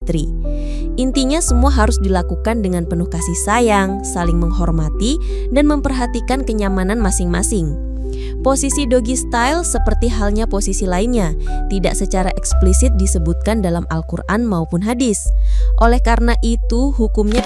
istri. Intinya semua harus dilakukan dengan penuh kasih sayang, saling menghormati, dan memperhatikan kenyamanan masing-masing. Posisi doggy style seperti halnya posisi lainnya, tidak secara eksplisit disebutkan dalam Al-Quran maupun hadis. Oleh karena itu, hukumnya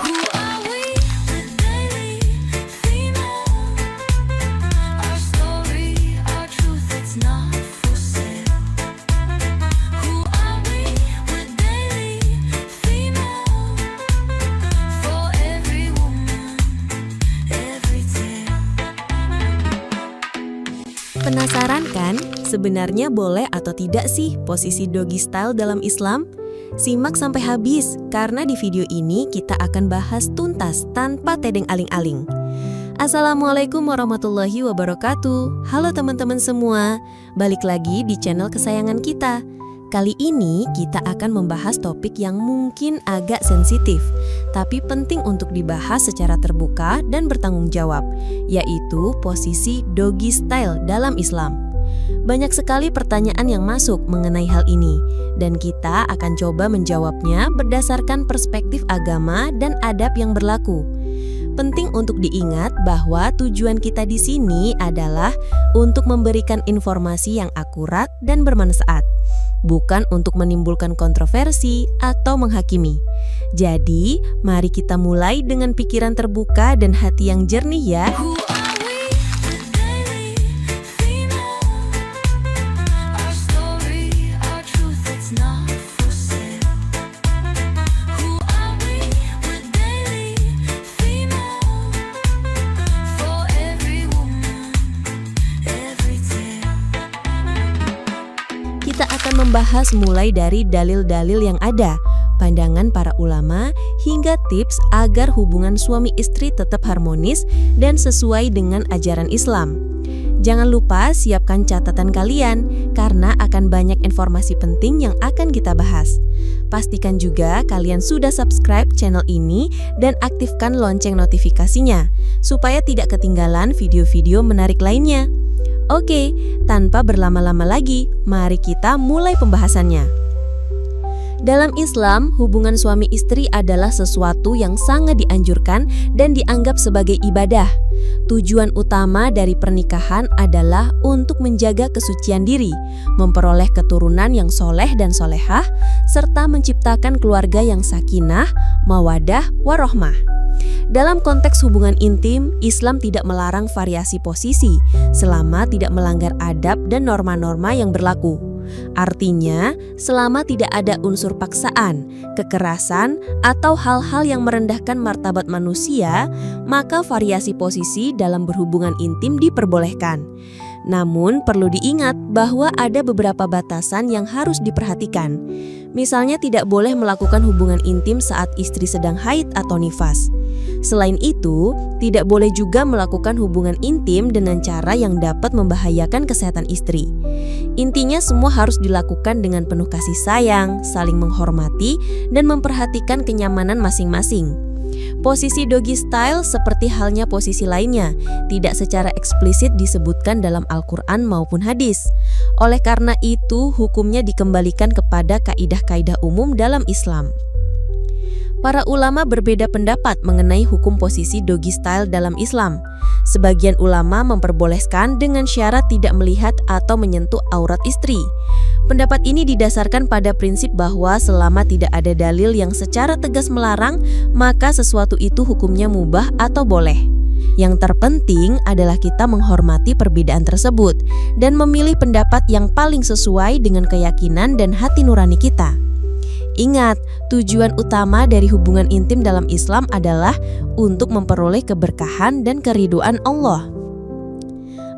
Penasaran kan? Sebenarnya boleh atau tidak sih posisi doggy style dalam Islam? Simak sampai habis, karena di video ini kita akan bahas tuntas tanpa tedeng aling-aling. Assalamualaikum warahmatullahi wabarakatuh. Halo teman-teman semua, balik lagi di channel kesayangan kita. Kali ini kita akan membahas topik yang mungkin agak sensitif, tapi penting untuk dibahas secara terbuka dan bertanggung jawab, yaitu posisi doggy style dalam Islam. Banyak sekali pertanyaan yang masuk mengenai hal ini, dan kita akan coba menjawabnya berdasarkan perspektif agama dan adab yang berlaku. Penting untuk diingat bahwa tujuan kita di sini adalah untuk memberikan informasi yang akurat dan bermanfaat, bukan untuk menimbulkan kontroversi atau menghakimi. Jadi, mari kita mulai dengan pikiran terbuka dan hati yang jernih ya. Kita akan membahas mulai dari dalil-dalil yang ada, pandangan para ulama, hingga tips agar hubungan suami istri tetap harmonis dan sesuai dengan ajaran Islam. Jangan lupa siapkan catatan kalian, karena akan banyak informasi penting yang akan kita bahas. Pastikan juga kalian sudah subscribe channel ini dan aktifkan lonceng notifikasinya, supaya tidak ketinggalan video-video menarik lainnya. Oke, tanpa berlama-lama lagi, mari kita mulai pembahasannya. Dalam Islam, hubungan suami istri adalah sesuatu yang sangat dianjurkan dan dianggap sebagai ibadah. Tujuan utama dari pernikahan adalah untuk menjaga kesucian diri, memperoleh keturunan yang soleh dan solehah, serta menciptakan keluarga yang sakinah, mawadah, warohmah. Dalam konteks hubungan intim, Islam tidak melarang variasi posisi selama tidak melanggar adab dan norma-norma yang berlaku. Artinya, selama tidak ada unsur paksaan, kekerasan, atau hal-hal yang merendahkan martabat manusia, maka variasi posisi dalam berhubungan intim diperbolehkan. Namun, perlu diingat bahwa ada beberapa batasan yang harus diperhatikan. Misalnya, tidak boleh melakukan hubungan intim saat istri sedang haid atau nifas. Selain itu, tidak boleh juga melakukan hubungan intim dengan cara yang dapat membahayakan kesehatan istri. Intinya semua harus dilakukan dengan penuh kasih sayang, saling menghormati, dan memperhatikan kenyamanan masing-masing. Posisi doggy style seperti halnya posisi lainnya, tidak secara eksplisit disebutkan dalam Al-Quran maupun hadis. Oleh karena itu, hukumnya dikembalikan kepada kaidah-kaidah umum dalam Islam. Para ulama berbeda pendapat mengenai hukum posisi doggy style dalam Islam. Sebagian ulama memperbolehkan dengan syarat tidak melihat atau menyentuh aurat istri. Pendapat ini didasarkan pada prinsip bahwa selama tidak ada dalil yang secara tegas melarang, maka sesuatu itu hukumnya mubah atau boleh. Yang terpenting adalah kita menghormati perbedaan tersebut dan memilih pendapat yang paling sesuai dengan keyakinan dan hati nurani kita. Ingat, tujuan utama dari hubungan intim dalam Islam adalah untuk memperoleh keberkahan dan keridhaan Allah.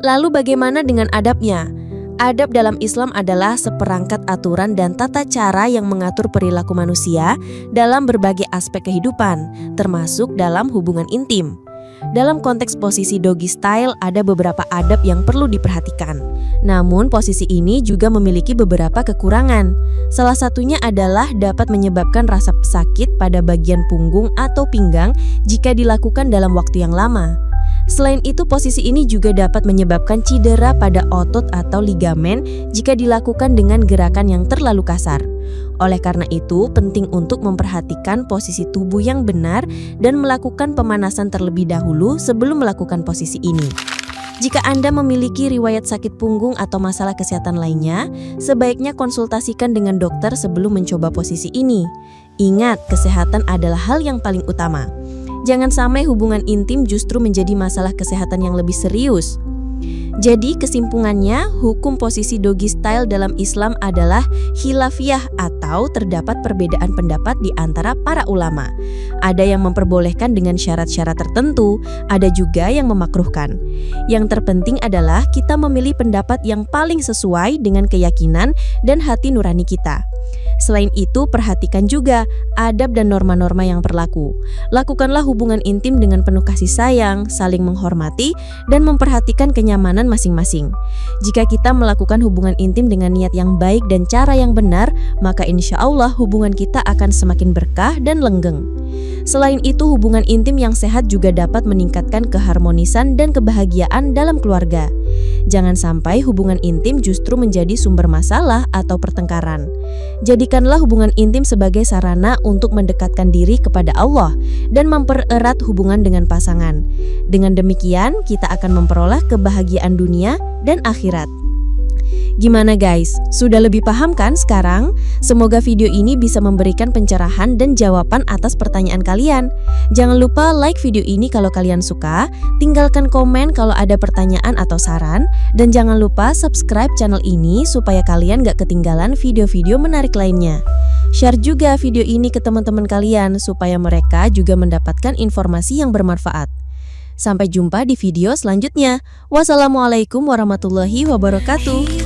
Lalu bagaimana dengan adabnya? Adab dalam Islam adalah seperangkat aturan dan tata cara yang mengatur perilaku manusia dalam berbagai aspek kehidupan, termasuk dalam hubungan intim. Dalam konteks posisi doggy style ada beberapa adab yang perlu diperhatikan. Namun posisi ini juga memiliki beberapa kekurangan. Salah satunya adalah dapat menyebabkan rasa sakit pada bagian punggung atau pinggang jika dilakukan dalam waktu yang lama. Selain itu, posisi ini juga dapat menyebabkan cedera pada otot atau ligamen jika dilakukan dengan gerakan yang terlalu kasar. Oleh karena itu, penting untuk memperhatikan posisi tubuh yang benar dan melakukan pemanasan terlebih dahulu sebelum melakukan posisi ini. Jika Anda memiliki riwayat sakit punggung atau masalah kesehatan lainnya, sebaiknya konsultasikan dengan dokter sebelum mencoba posisi ini. Ingat, kesehatan adalah hal yang paling utama. Jangan sampai hubungan intim justru menjadi masalah kesehatan yang lebih serius. Jadi kesimpulannya, hukum posisi doggy style dalam Islam adalah khilafiyah atau terdapat perbedaan pendapat di antara para ulama. Ada yang memperbolehkan dengan syarat-syarat tertentu, ada juga yang memakruhkan. Yang terpenting adalah kita memilih pendapat yang paling sesuai dengan keyakinan dan hati nurani kita. Selain itu, perhatikan juga adab dan norma-norma yang berlaku. Lakukanlah hubungan intim dengan penuh kasih sayang, saling menghormati, dan memperhatikan kenyamanan masing-masing. Jika kita melakukan hubungan intim dengan niat yang baik dan cara yang benar, maka insya Allah hubungan kita akan semakin berkah dan langgeng. Selain itu, hubungan intim yang sehat juga dapat meningkatkan keharmonisan dan kebahagiaan dalam keluarga. Jangan sampai hubungan intim justru menjadi sumber masalah atau pertengkaran. Jadikanlah hubungan intim sebagai sarana untuk mendekatkan diri kepada Allah dan mempererat hubungan dengan pasangan. Dengan demikian, kita akan memperoleh kebahagiaan dunia dan akhirat. Gimana guys? Sudah lebih paham kan sekarang? Semoga video ini bisa memberikan pencerahan dan jawaban atas pertanyaan kalian. Jangan lupa like video ini kalau kalian suka, tinggalkan komen kalau ada pertanyaan atau saran, dan jangan lupa subscribe channel ini supaya kalian gak ketinggalan video-video menarik lainnya. Share juga video ini ke teman-teman kalian supaya mereka juga mendapatkan informasi yang bermanfaat. Sampai jumpa di video selanjutnya. Wassalamualaikum warahmatullahi wabarakatuh.